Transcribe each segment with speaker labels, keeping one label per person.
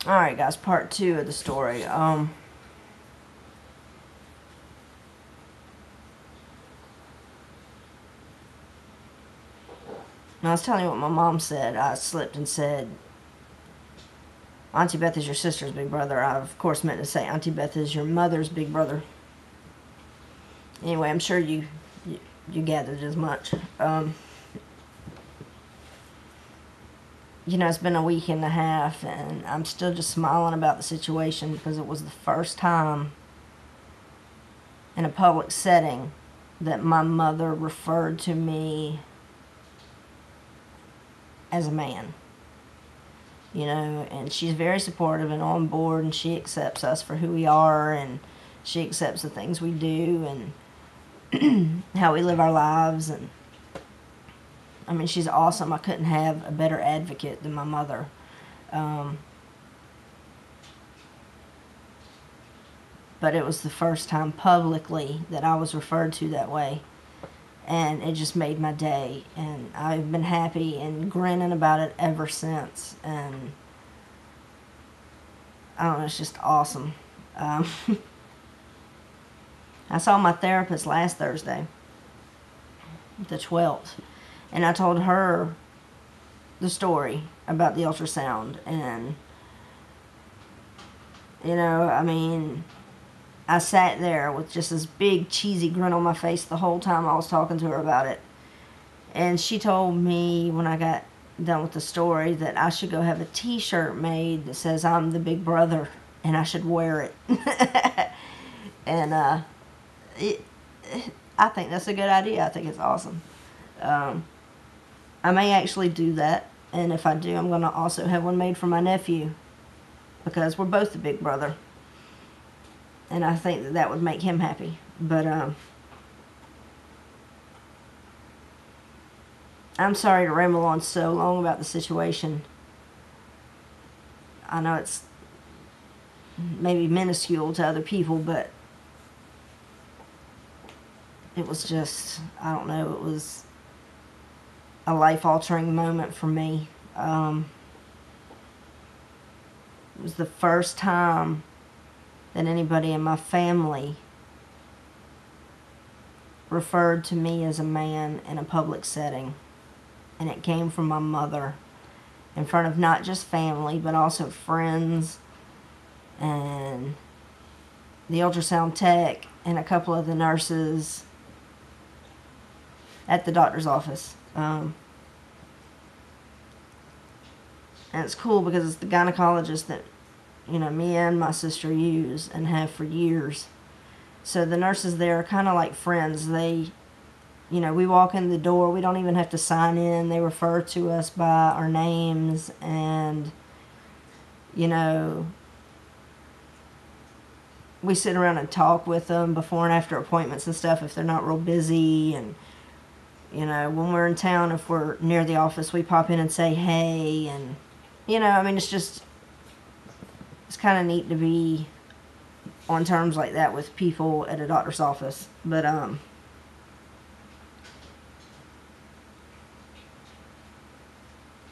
Speaker 1: Alright guys, part 2 of the story. Now I was telling you what my mom said. I slipped and said, Auntie Beth is your sister's big brother. I, of course, meant to say Auntie Beth is your mother's big brother. Anyway, I'm sure you gathered as much. You know, it's been a week and a half, and I'm still just smiling about the situation because it was the first time in a public setting that my mother referred to me as a man. You know, and she's very supportive and on board, and she accepts us for who we are, and she accepts the things we do and how we live our lives. And I mean, she's awesome. I couldn't have a better advocate than my mother. But it was the first time publicly that I was referred to that way, and it just made my day, and I've been happy and grinning about it ever since. And I don't know, it's just awesome. I saw my therapist last Thursday, the 12th, and I told her the story about the ultrasound. And you know, I mean, I sat there with just this big cheesy grin on my face the whole time I was talking to her about it. And she told me when I got done with the story that I should go have a t-shirt made that says I'm the big brother, and I should wear it. And I think that's a good idea. I think it's awesome. I may actually do that, and if I do, I'm going to also have one made for my nephew, because we're both the big brother, and I think that that would make him happy. But I'm sorry to ramble on so long about the situation. I know it's maybe minuscule to other people, but it was just, I don't know, it was a life-altering moment for me. It was the first time that anybody in my family referred to me as a man in a public setting. And it came from my mother, in front of not just family, but also friends and the ultrasound tech and a couple of the nurses at the doctor's office. And it's cool because it's the gynecologist that, you know, me and my sister use and have for years. So the nurses there are kind of like friends. They, you know, we walk in the door, we don't even have to sign in. They refer to us by our names, and, you know, we sit around and talk with them before and after appointments and stuff if they're not real busy. And, you know, when we're in town, if we're near the office, we pop in and say hey. And, you know, I mean, it's kind of neat to be on terms like that with people at a doctor's office. But,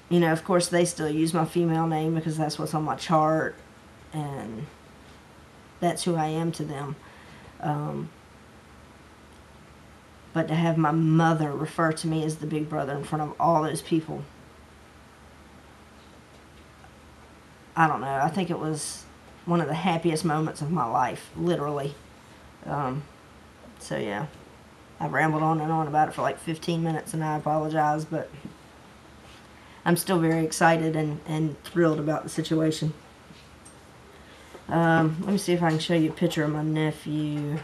Speaker 1: you know, of course, they still use my female name because that's what's on my chart, and that's who I am to them. But to have my mother refer to me as the big brother in front of all those people, I don't know. I think it was one of the happiest moments of my life, literally. So, yeah. I've rambled on and on about it for like 15 minutes, and I apologize, but I'm still very excited and thrilled about the situation. Let me see if I can show you a picture of my nephew.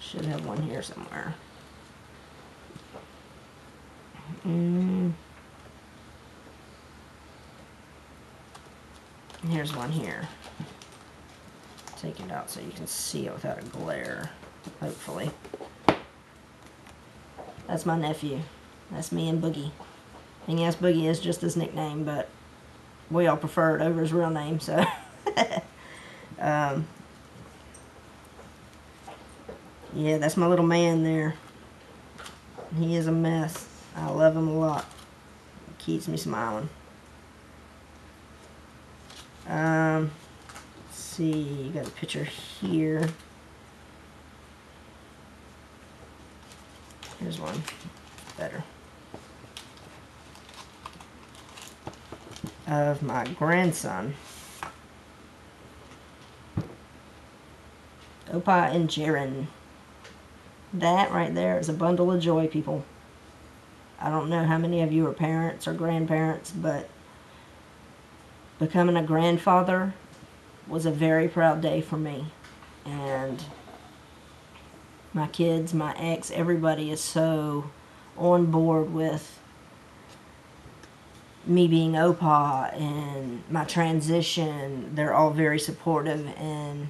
Speaker 1: Should have one here somewhere. Here's one here. Take it out so you can see it without a glare, hopefully. That's my nephew. That's me and Boogie. And yes, Boogie is just his nickname, but we all prefer it over his real name, so. Yeah, that's my little man there. He is a mess. I love him a lot. He keeps me smiling. Let's see, got a picture here. Here's one. Better. Of my grandson. Opa and Jaren. That right there is a bundle of joy, people. I don't know how many of you are parents or grandparents, but becoming a grandfather was a very proud day for me. And my kids, my ex, everybody is so on board with me being Opa and my transition. They're all very supportive and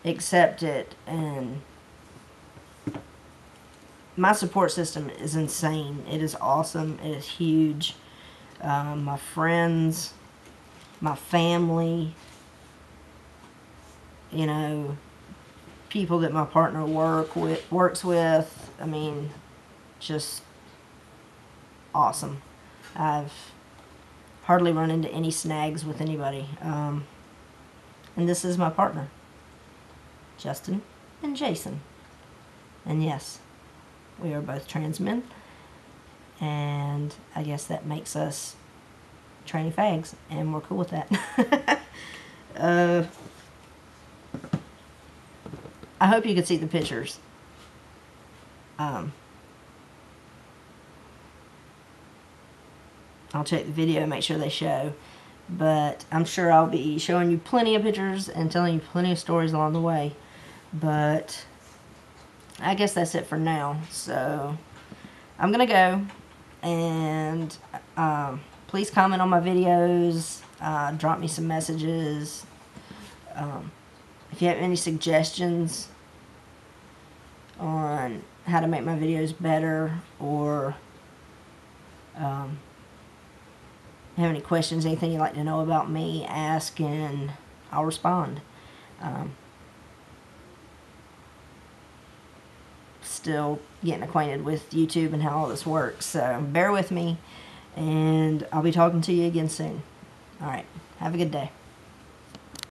Speaker 1: accept it, and my support system is insane. It is awesome. It is huge. My friends, my family, you know, people that my partner works with. I mean, just awesome. I've hardly run into any snags with anybody. And this is my partner, Justin and Jason. And yes, we are both trans men. And I guess that makes us tranny fags, and we're cool with that. I hope you could see the pictures. I'll check the video and make sure they show. But I'm sure I'll be showing you plenty of pictures and telling you plenty of stories along the way. But I guess that's it for now. So I'm going to go. And please comment on my videos. Drop me some messages. If you have any suggestions on how to make my videos better, or have any questions, anything you'd like to know about me, ask and I'll respond. Still getting acquainted with YouTube and how all this works, so bear with me, and I'll be talking to you again soon. Alright, have a good day.